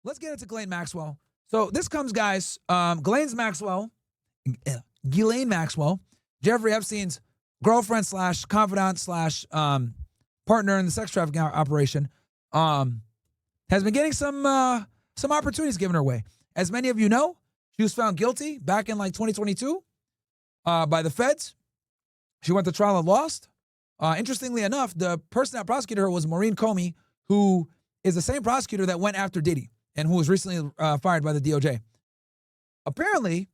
let's get into Ghislaine Maxwell. So this comes, guys, Ghislaine Maxwell, Jeffrey Epstein's girlfriend slash confidant slash partner in the sex trafficking operation, has been getting some opportunities given her way. As many of you know, she was found guilty back in like 2022 by the feds. She went to trial and lost. Interestingly enough, the person that prosecuted her was Maureen Comey, who is the same prosecutor that went after Diddy and who was recently fired by the DOJ. Apparently,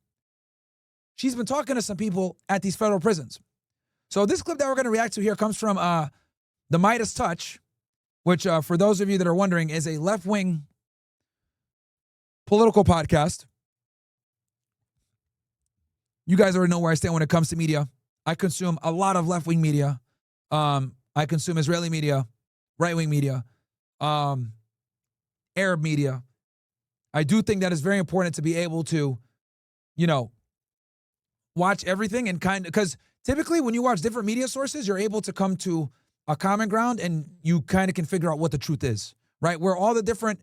she's been talking to some people at these federal prisons. So this clip that we're going to react to here comes from the Midas Touch, which for those of you that are wondering is a left-wing political podcast. You guys already know where I stand when it comes to media. I consume a lot of left-wing media. I consume Israeli media, right-wing media, Arab media. I do think that it's very important to be able to, watch everything and because typically when you watch different media sources, you're able to come to a common ground and you kind of can figure out what the truth is, right? Where all the different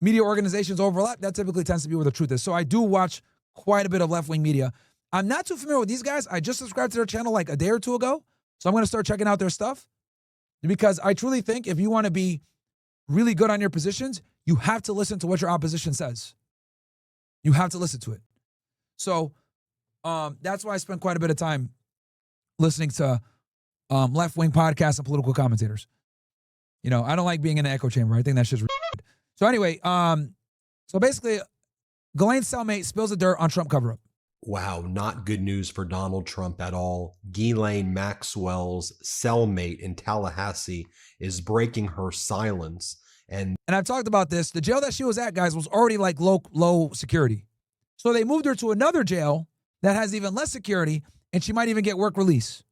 media organizations overlap, that typically tends to be where the truth is. So I do watch quite a bit of left-wing media. I'm not too familiar with these guys. I just subscribed to their channel like a day or two ago. So I'm going to start checking out their stuff because I truly think if you want to be really good on your positions, you have to listen to what your opposition says. You have to listen to it. So that's why I spend quite a bit of time listening to left-wing podcasts and political commentators. I don't like being in an echo chamber. I think that's just weird. So anyway, so basically, Ghislaine's cellmate spills the dirt on Trump cover-up. Wow, not good news for Donald Trump at all. Ghislaine Maxwell's cellmate in Tallahassee is breaking her silence. And I've talked about this. The jail that she was at, guys, was already like low security. So they moved her to another jail that has even less security, and she might even get work release.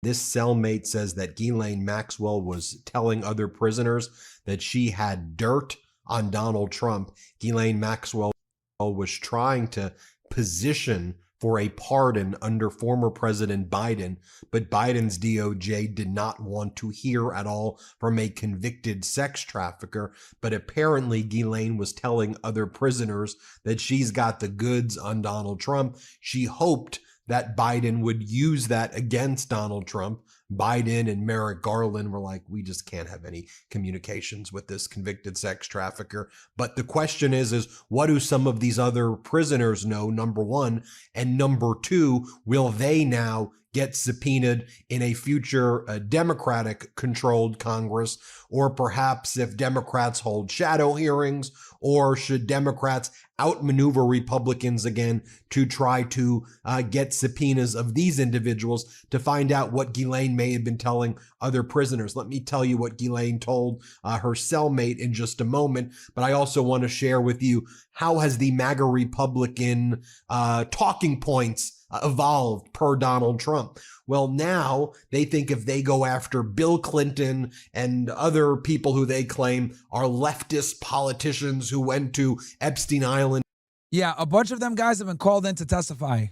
This cellmate says that Ghislaine Maxwell was telling other prisoners that she had dirt on Donald Trump. Ghislaine Maxwell was trying to position for a pardon under former President Biden, but Biden's DOJ did not want to hear at all from a convicted sex trafficker. But apparently Ghislaine was telling other prisoners that she's got the goods on Donald Trump. She hoped that Biden would use that against Donald Trump. Biden and Merrick Garland were like, we just can't have any communications with this convicted sex trafficker. But the question is what do some of these other prisoners know, number one? And number two, will they now get subpoenaed in a future Democratic-controlled Congress? Or perhaps if Democrats hold shadow hearings, or should Democrats outmaneuver Republicans again to try to get subpoenas of these individuals to find out what Ghislaine may have been telling other prisoners? Let me tell you what Ghislaine told her cellmate in just a moment, but I also want to share with you how has the MAGA Republican talking points evolved per Donald Trump. Well, now they think if they go after Bill Clinton and other people who they claim are leftist politicians who went to Epstein Island. Yeah, a bunch of them guys have been called in to testify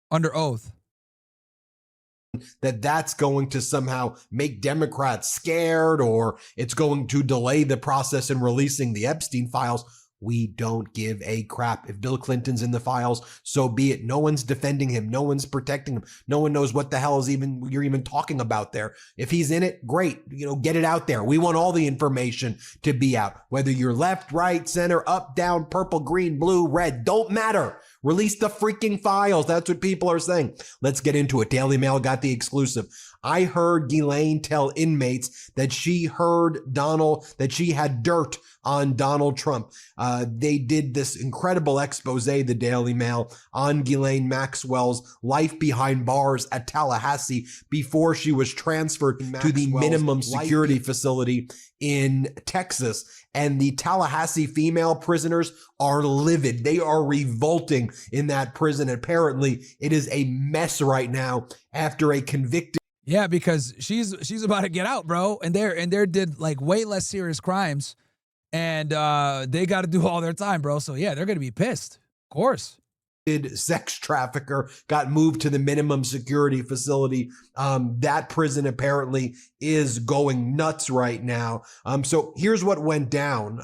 under oath. That's going to somehow make Democrats scared, or it's going to delay the process in releasing the Epstein files. We don't give a crap. If Bill Clinton's in the files, so be it. No one's defending him. No one's protecting him. No one knows what the hell you're even talking about there. If he's in it, great. Get it out there. We want all the information to be out. Whether you're left, right, center, up, down, purple, green, blue, red, don't matter. Release the freaking files. That's what people are saying. Let's get into it. Daily Mail got the exclusive. I heard Ghislaine tell inmates that she had dirt on Donald Trump. They did this incredible expose, the Daily Mail, on Ghislaine Maxwell's life behind bars at Tallahassee before she was transferred to the minimum security facility in Texas. And the Tallahassee female prisoners are livid. They are revolting in that prison. Apparently, it is a mess right now after a convicted. Yeah, because she's about to get out, bro, and they did like way less serious crimes, and they got to do all their time, bro. So yeah, they're gonna be pissed, of course. sex trafficker got moved to the minimum security facility. That prison apparently is going nuts right now. So here's what went down.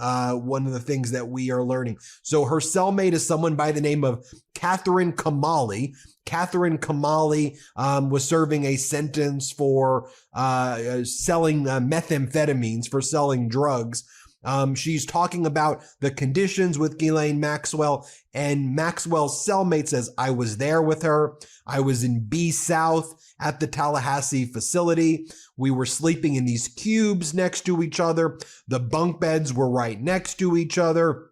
One of the things that we are learning. So her cellmate is someone by the name of Catherine Kamali. Catherine Kamali was serving a sentence for selling methamphetamines, for selling drugs. She's talking about the conditions with Ghislaine Maxwell, and Maxwell's cellmate says, I was there with her. I was in B South at the Tallahassee facility. We were sleeping in these cubes next to each other. The bunk beds were right next to each other.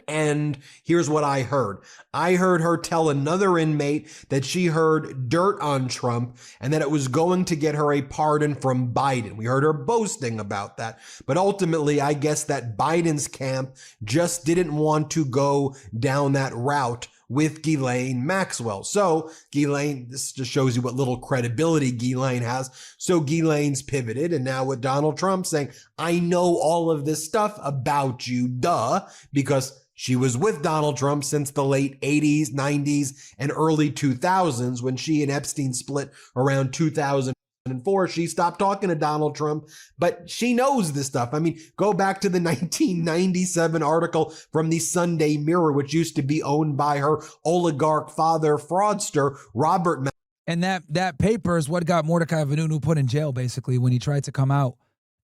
And here's what I heard. I heard her tell another inmate that she heard dirt on Trump and that it was going to get her a pardon from Biden. We heard her boasting about that. But ultimately, I guess that Biden's camp just didn't want to go down that route with Ghislaine Maxwell. So Ghislaine, this just shows you what little credibility Ghislaine has. So Ghislaine's pivoted, and now with Donald Trump saying, I know all of this stuff about you, because she was with Donald Trump since the late 80s, 90s, and early 2000s when she and Epstein split around 2004. She stopped talking to Donald Trump, but she knows this stuff. I mean, go back to the 1997 article from the Sunday Mirror, which used to be owned by her oligarch father, fraudster, Robert. And that paper is what got Mordecai Vanunu put in jail, basically, when he tried to come out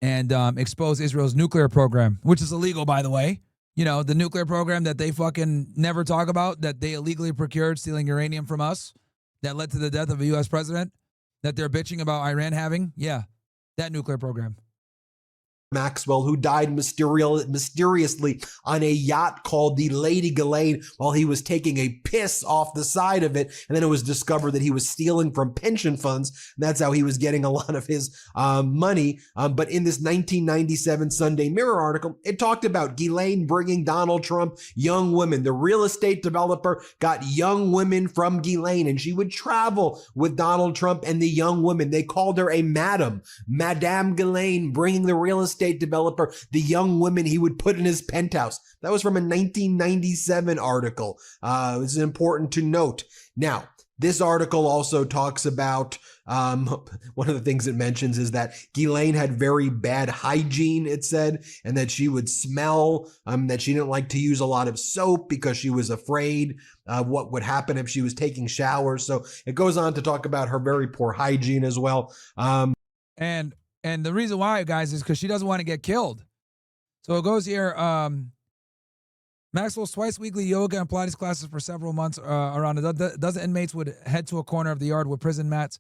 and expose Israel's nuclear program, which is illegal, by the way. You know, the nuclear program that they fucking never talk about, that they illegally procured, stealing uranium from us, that led to the death of a U.S. president, that they're bitching about Iran having. Yeah, that nuclear program. Maxwell, who died mysteriously on a yacht called the Lady Ghislaine while he was taking a piss off the side of it. And then it was discovered that he was stealing from pension funds. And that's how he was getting a lot of his money. But in this 1997 Sunday Mirror article, it talked about Ghislaine bringing Donald Trump young women. The real estate developer got young women from Ghislaine, and she would travel with Donald Trump and the young women. They called her a madam, Madame Ghislaine, bringing the real estate developer the young women he would put in his penthouse. That was from a 1997 article. This is important to note. Now, this article also talks about, one of the things it mentions is that Ghislaine had very bad hygiene, it said, and that she would smell, that she didn't like to use a lot of soap because she was afraid of what would happen if she was taking showers. So it goes on to talk about her very poor hygiene as well. And the reason why, guys, is because she doesn't want to get killed. So it goes here. Maxwell's twice weekly yoga and Pilates classes for several months. Around a dozen inmates would head to a corner of the yard with prison mats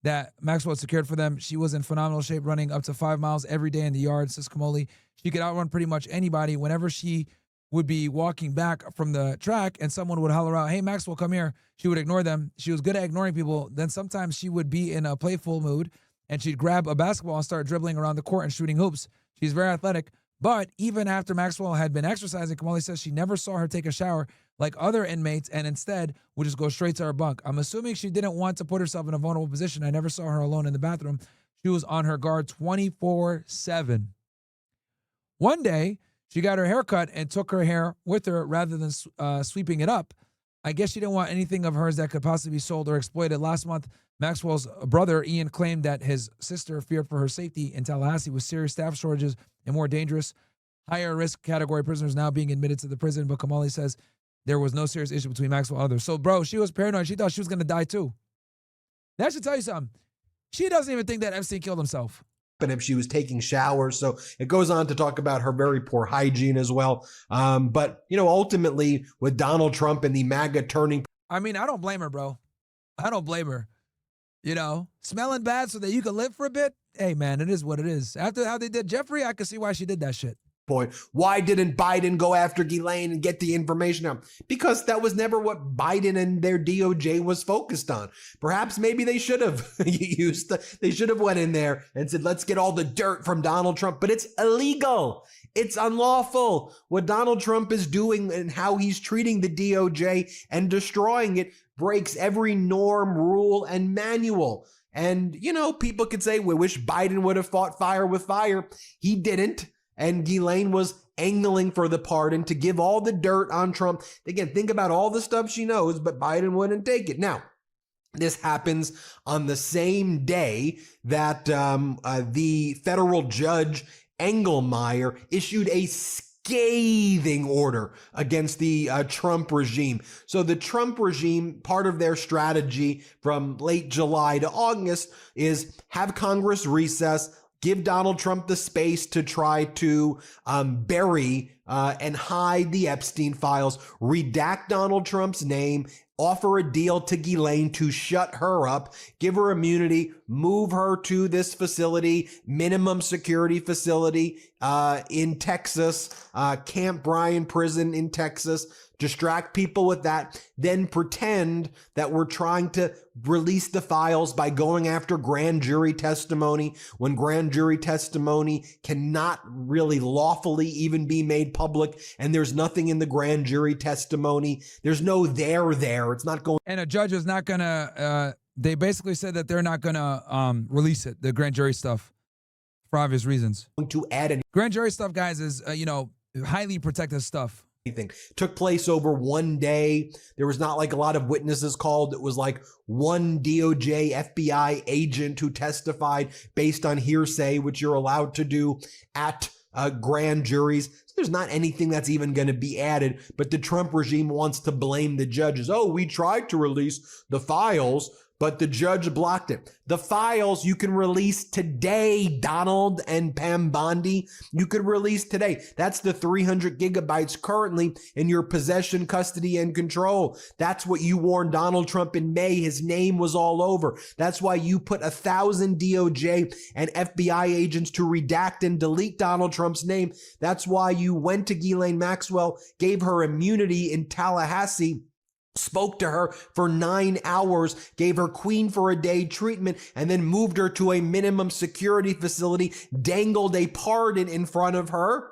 that Maxwell had secured for them. She was in phenomenal shape, running up to 5 miles every day in the yard, says Kamali. She could outrun pretty much anybody. Whenever she would be walking back from the track and someone would holler out, hey, Maxwell, come here, she would ignore them. She was good at ignoring people. Then sometimes she would be in a playful mood, and she'd grab a basketball and start dribbling around the court and shooting hoops. She's very athletic. But even after Maxwell had been exercising, Kamali says she never saw her take a shower like other inmates and instead would just go straight to her bunk. I'm assuming she didn't want to put herself in a vulnerable position. I never saw her alone in the bathroom. She was on her guard 24/7. One day, she got her hair cut and took her hair with her rather than sweeping it up. I guess she didn't want anything of hers that could possibly be sold or exploited. Last month, Maxwell's brother, Ian, claimed that his sister feared for her safety in Tallahassee with serious staff shortages and more dangerous, higher risk category prisoners now being admitted to the prison. But Kamali says there was no serious issue between Maxwell and others. So, bro, she was paranoid. She thought she was going to die too. That should tell you something. She doesn't even think that Epstein killed himself. And if she was taking showers. So it goes on to talk about her very poor hygiene as well. But, you know, ultimately with Donald Trump and the MAGA turning. I mean, I don't blame her, bro. I don't blame her. You know, smelling bad so that you can live for a bit. Hey, man, it is what it is. After how they did Jeffrey, I can see why she did that shit. Point. Why didn't Biden go after Ghislaine and get the information out? Because that was never what Biden and their DOJ was focused on. Perhaps maybe they should have they should have went in there and said, let's get all the dirt from Donald Trump. But it's illegal. It's unlawful. What Donald Trump is doing and how he's treating the DOJ and destroying it breaks every norm, rule, and manual. And, you know, people could say, we wish Biden would have fought fire with fire. He didn't. And Ghislaine was angling for the pardon to give all the dirt on Trump. Again, think about all the stuff she knows, but Biden wouldn't take it. Now, this happens on the same day that the federal judge Engelmeyer issued a scathing order against the Trump regime. So the Trump regime, part of their strategy from late July to August is have Congress recess, give Donald Trump the space to try to bury and hide the Epstein files, redact Donald Trump's name, offer a deal to Ghislaine to shut her up, give her immunity, move her to this facility, minimum security facility in Texas, Camp Bryan prison in Texas, distract people with that, then pretend that we're trying to release the files by going after grand jury testimony when grand jury testimony cannot really lawfully even be made public, and there's nothing in the grand jury testimony. There's no there. It's not going. And a judge is not gonna. They basically said that they're not gonna release it, the grand jury stuff, for obvious reasons. To add any grand jury stuff, guys, is highly protected stuff. Anything took place over one day. There was not like a lot of witnesses called. It was like one DOJ FBI agent who testified based on hearsay, which you're allowed to do at grand juries. So there's not anything that's even going to be added, but the Trump regime wants to blame the judges. Oh, we tried to release the files, but the judge blocked it. The files you can release today, Donald and Pam Bondi. You could release today. That's the 300 gigabytes currently in your possession, custody, and control. That's what you warned Donald Trump in May. His name was all over. That's why you put 1,000 DOJ and FBI agents to redact and delete Donald Trump's name. That's why you went to Ghislaine Maxwell, gave her immunity in Tallahassee, spoke to her for 9 hours, gave her queen for a day treatment, and then moved her to a minimum security facility, dangled a pardon in front of her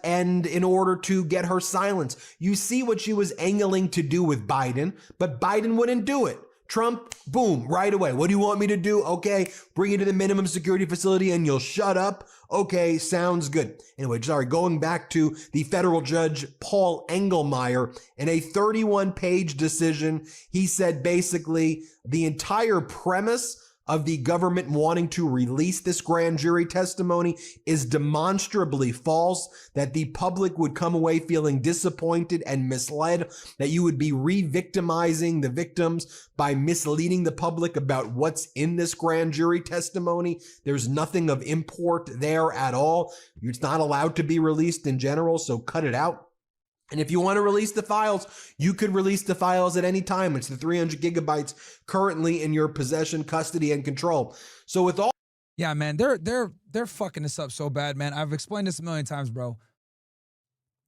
and in order to get her silence. You see what she was angling to do with Biden, but Biden wouldn't do it. Trump, boom, right away. What do you want me to do? Okay, bring you to the minimum security facility and you'll shut up. Okay, sounds good. Anyway, going back to the federal judge, Paul Engelmeyer, in a 31-page decision, he said basically the entire premise of the government wanting to release this grand jury testimony is demonstrably false, that the public would come away feeling disappointed and misled, that you would be re-victimizing the victims by misleading the public about what's in this grand jury testimony. There's nothing of import there at all. It's not allowed to be released in general, so cut it out. And if you want to release the files, you could release the files at any time. It's the 300 gigabytes currently in your possession, custody, and control. So with all... Yeah, man, they're fucking this up so bad, man. I've explained this a million times, bro.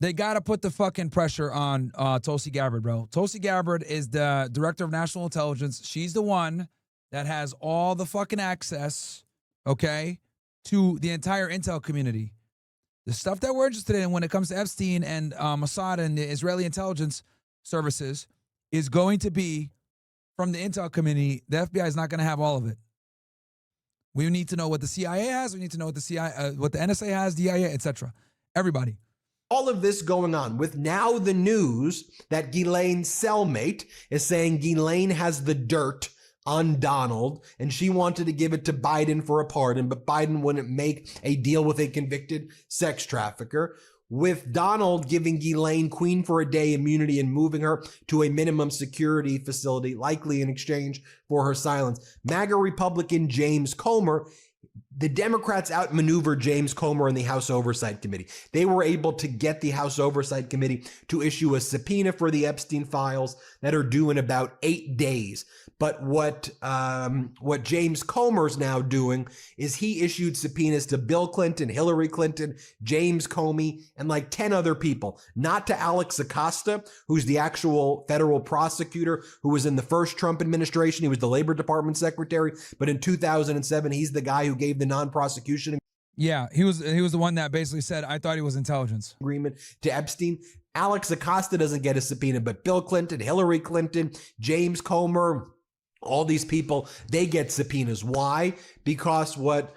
They got to put the fucking pressure on Tulsi Gabbard, bro. Tulsi Gabbard is the director of national intelligence. She's the one that has all the fucking access, okay, to the entire intel community. The stuff that we're interested in when it comes to Epstein and Mossad and the Israeli intelligence services is going to be from the intel community. The FBI is not going to have all of it. We need to know what the CIA has. We need to know what what the NSA has, DIA, etc. Everybody. All of this going on with now the news that Ghislaine's cellmate is saying Ghislaine has the dirt on Donald, and she wanted to give it to Biden for a pardon, but Biden wouldn't make a deal with a convicted sex trafficker. With Donald giving Ghislaine queen for a day immunity and moving her to a minimum security facility, likely in exchange for her silence. MAGA Republican James Comer, the Democrats outmaneuvered James Comer in the House Oversight Committee. They were able to get the House Oversight Committee to issue a subpoena for the Epstein files that are due in about 8 days. But what James Comer's now doing is he issued subpoenas to Bill Clinton, Hillary Clinton, James Comey, and like 10 other people. Not to Alex Acosta, who's the actual federal prosecutor who was in the first Trump administration. He was the Labor Department secretary. But in 2007, he's the guy who gave the non-prosecution. Yeah, he was the one that basically said, I thought he was intelligence. Agreement to Epstein. Alex Acosta doesn't get a subpoena, but Bill Clinton, Hillary Clinton, James Comer, all these people, they get subpoenas. Why? Because what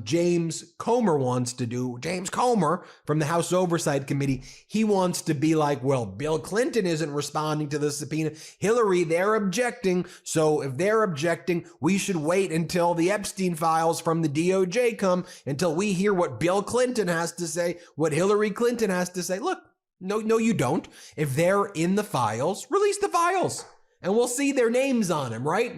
James Comer wants to do. James Comer from the House Oversight Committee, he wants to be like, well, Bill Clinton isn't responding to the subpoena. Hillary, they're objecting. So if they're objecting, we should wait until the Epstein files from the DOJ come, until we hear what Bill Clinton has to say, what Hillary Clinton has to say. Look, no, you don't. If they're in the files, release the files. And we'll see their names on them, right?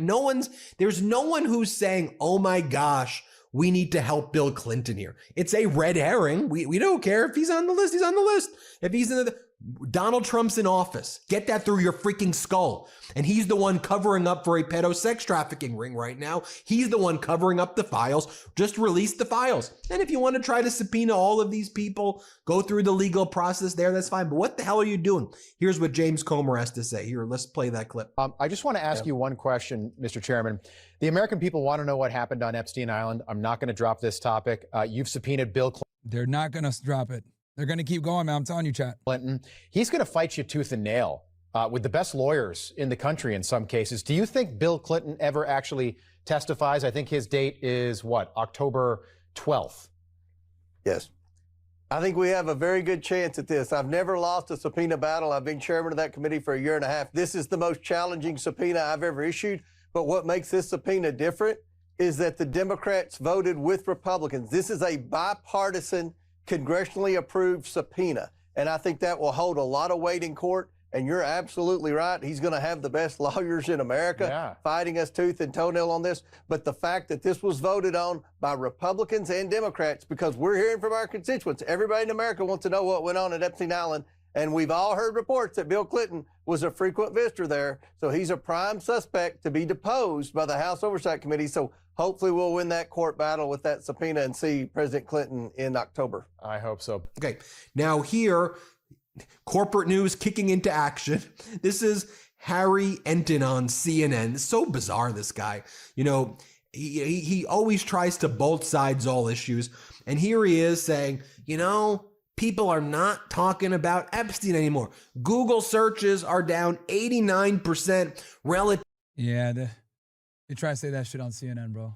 There's no one who's saying, oh my gosh, we need to help Bill Clinton here. It's a red herring. We don't care if he's on the list. He's on the list. If he's in Donald Trump's in office. Get that through your freaking skull. And he's the one covering up for a pedo sex trafficking ring right now. He's the one covering up the files. Just release the files. And if you want to try to subpoena all of these people, go through the legal process there, that's fine. But what the hell are you doing? Here's what James Comer has to say. Here, let's play that clip. I just want to ask you one question, Mr. Chairman. The American people want to know what happened on Epstein Island. I'm not going to drop this topic. You've subpoenaed Bill Clinton. They're not going to drop it. They're going to keep going, man. I'm telling you, chat. Clinton. He's going to fight you tooth and nail with the best lawyers in the country in some cases. Do you think Bill Clinton ever actually testifies? I think his date is what, October 12th? Yes. I think we have a very good chance at this. I've never lost a subpoena battle. I've been chairman of that committee for a year and a half. This is the most challenging subpoena I've ever issued. But what makes this subpoena different is that the Democrats voted with Republicans. This is a bipartisan, congressionally approved subpoena. And I think that will hold a lot of weight in court. And you're absolutely right. He's going to have the best lawyers in America fighting us tooth and toenail on this. But the fact that this was voted on by Republicans and Democrats, because we're hearing from our constituents, everybody in America wants to know what went on at Epstein Island. And we've all heard reports that Bill Clinton was a frequent visitor there. So he's a prime suspect to be deposed by the House Oversight Committee. So hopefully we'll win that court battle with that subpoena and see President Clinton in October. I hope so. Okay, now here, corporate news kicking into action. This is Harry Enton on CNN. It's so bizarre, this guy. You know, he always tries to both sides all issues. And here he is saying, you know, people are not talking about Epstein anymore. Google searches are down 89% relative. Yeah, they try to say that shit on CNN, bro.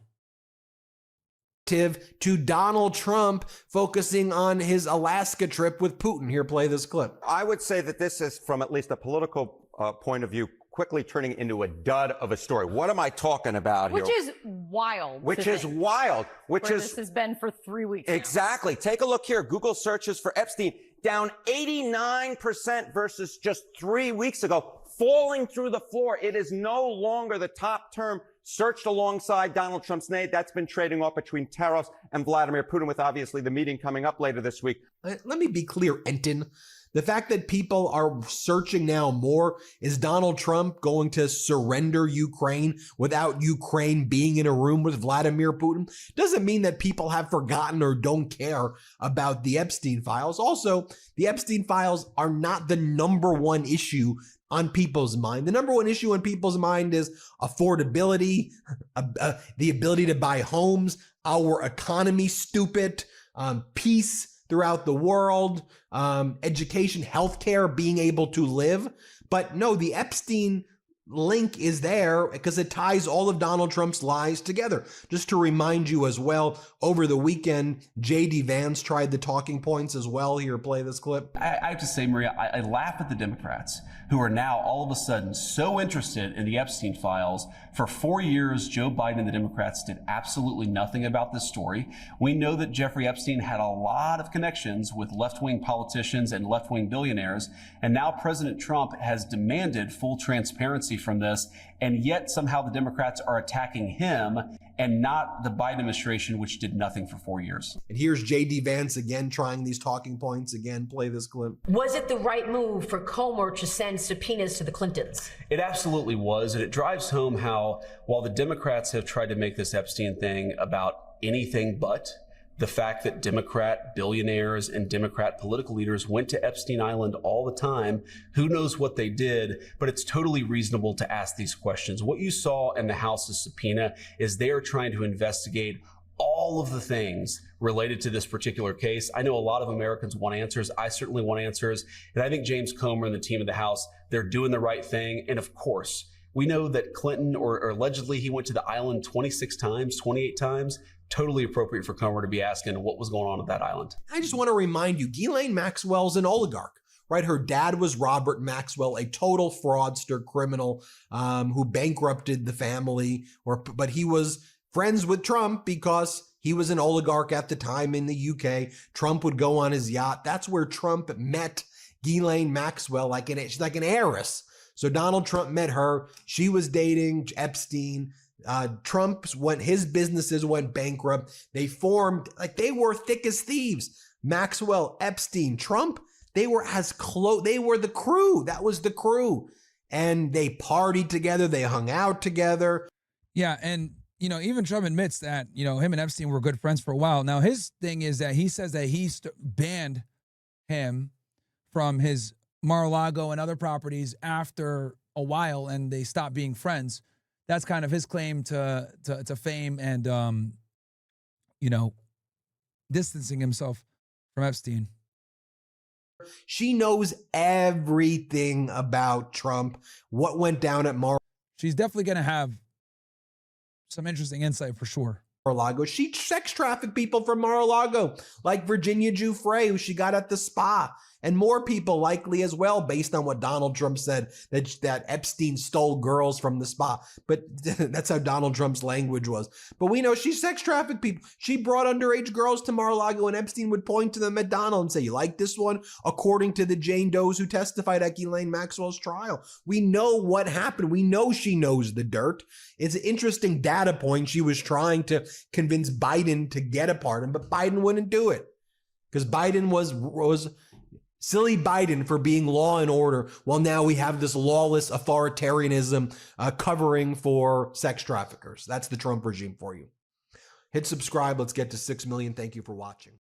To Donald Trump focusing on his Alaska trip with Putin. Here, play this clip. I would say that this is, from at least a political point of view, quickly turning into a dud of a story. What am I talking about here? Which is wild. Which is wild. This has been for 3 weeks now. Exactly. Take a look here. Google searches for Epstein down 89% versus just 3 weeks ago, falling through the floor. It is no longer the top term searched alongside Donald Trump's name. That's been trading off between Taros and Vladimir Putin, with obviously the meeting coming up later this week. Let me be clear, Enton. The fact that people are searching now more, is Donald Trump going to surrender Ukraine without Ukraine being in a room with Vladimir Putin? Doesn't mean that people have forgotten or don't care about the Epstein files. Also, the Epstein files are not the number one issue on people's mind. The number one issue on people's mind is affordability, the ability to buy homes, our economy, stupid, peace throughout the world, education, healthcare, being able to live. But no, the Epstein link is there because it ties all of Donald Trump's lies together. Just to remind you as well, over the weekend, J.D. Vance tried the talking points as well. Here, play this clip. I have to say, Maria, I laugh at the Democrats who are now all of a sudden so interested in the Epstein files. For 4 years, Joe Biden and the Democrats did absolutely nothing about this story. We know that Jeffrey Epstein had a lot of connections with left-wing politicians and left-wing billionaires, and now President Trump has demanded full transparency from this, and yet somehow the Democrats are attacking him and not the Biden administration, which did nothing for 4 years. And here's J.D. Vance again trying these talking points. Again, play this clip. Was it the right move for Comer to send subpoenas to the Clintons? It absolutely was, and it drives home how, while the Democrats have tried to make this Epstein thing about anything but, the fact that Democrat billionaires and Democrat political leaders went to Epstein Island all the time, who knows what they did, but it's totally reasonable to ask these questions. What you saw in the House's subpoena is they are trying to investigate all of the things related to this particular case. I know a lot of Americans want answers. I certainly want answers. And I think James Comer and the team of the House, they're doing the right thing. And of course, We know that Clinton, or allegedly he went to the island 26 times, 28 times. Totally appropriate for Comer to be asking what was going on at that island. I just want to remind you, Ghislaine Maxwell's an oligarch, right? Her dad was Robert Maxwell, a total fraudster, criminal who bankrupted the family, but he was friends with Trump because he was an oligarch at the time in the UK. Trump would go on his yacht. That's where Trump met Ghislaine Maxwell, she's like an heiress. So Donald Trump met her. She was dating Epstein. His businesses went bankrupt. They formed, they were thick as thieves. Maxwell, Epstein, Trump, they were as close. They were the crew. That was the crew. And they partied together. They hung out together. Yeah. And, even Trump admits that, him and Epstein were good friends for a while. Now, his thing is that he says that he banned him from his Mar-a-Lago and other properties after a while, and they stopped being friends. That's kind of his claim to fame and, distancing himself from Epstein. She knows everything about Trump, what went down at She's definitely going to have some interesting insight for sure. Mar-a-Lago. She sex trafficked people from Mar-a-Lago, like Virginia Giuffre, who she got at the spa, and more people likely as well, based on what Donald Trump said, that Epstein stole girls from the spa. But that's how Donald Trump's language was. But we know she sex trafficked people. She brought underage girls to Mar-a-Lago, and Epstein would point to them at Donald and say, "You like this one?" According to the Jane Does who testified at Ghislaine Maxwell's trial. We know what happened. We know she knows the dirt. It's an interesting data point. She was trying to convince Biden to get a pardon, but Biden wouldn't do it because Biden was silly Biden for being law and order. Well, now we have this lawless authoritarianism covering for sex traffickers. That's the Trump regime for you. Hit subscribe. Let's get to 6 million. Thank you for watching.